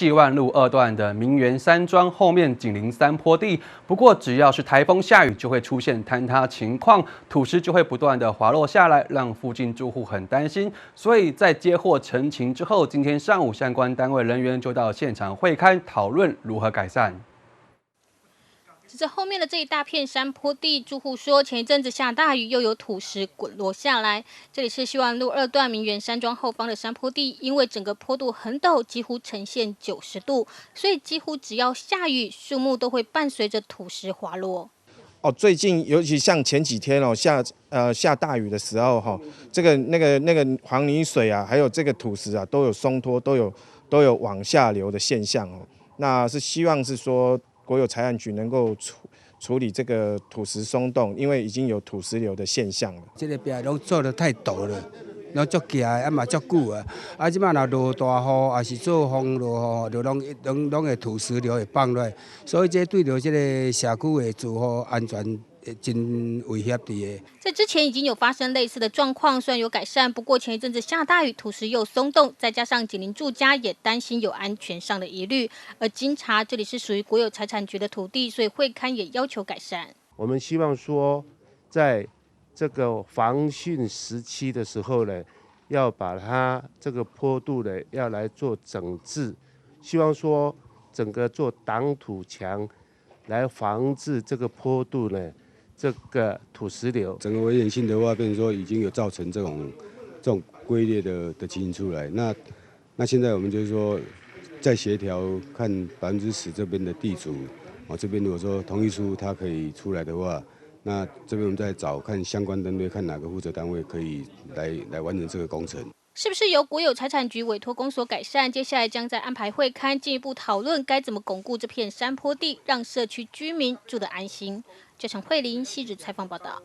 细万路2段的明园山庄后面紧邻山坡地，不过只要是台风下雨，就会出现坍塌情况，土石就会不断的滑落下来，让附近住户很担心。所以在接获陈情之后，今天上午相关单位人员就到现场会勘讨论如何改善。 这后面的这一大片山坡地，住户说前一阵子下大雨，又有土石滚落下来。这里是西湾路2段明园山庄后方的山坡地，因为整个坡度很陡，几乎呈现90度，所以几乎只要下雨，树木都会伴随着土石滑落。最近尤其像前几天下大雨的时候这个那个黄泥水啊，还有这个土石啊，都有松脱，都有往下流的现象那是希望是说。 国有财产局能够处理这个土石松动，因为已经有土石流的现象了。这个边拢做得太陡了，拢足急的，嘛足久啊。即摆若落大雨，也是做风落雨，就拢会土石流会放落来，所以这对着这个社区的住户安全。 真危险的。在之前已经有发生类似的状况，虽然有改善，不过前一阵子下大雨，土石又松动，再加上紧邻住家，也担心有安全上的疑虑。而经查，这里是属于国有财产局的土地，所以会勘也要求改善。我们希望说，在这个防汛时期的时候呢，要把它这个坡度呢要来做整治，希望说整个做挡土墙，来防治这个坡度呢。 这个土石流，整个危险性的话，变成说已经有造成这种龟裂的情形出来。那现在我们就是说，再协调看10%这边的地主，这边如果说同意书他可以出来的话，那这边我们再找看相关单位，看哪个负责单位可以来完成这个工程。 是不是由国有财产局委托公所改善？接下来将再安排会勘，进一步讨论该怎么巩固这片山坡地，让社区居民住得安心。这场慧玲细致采访报道。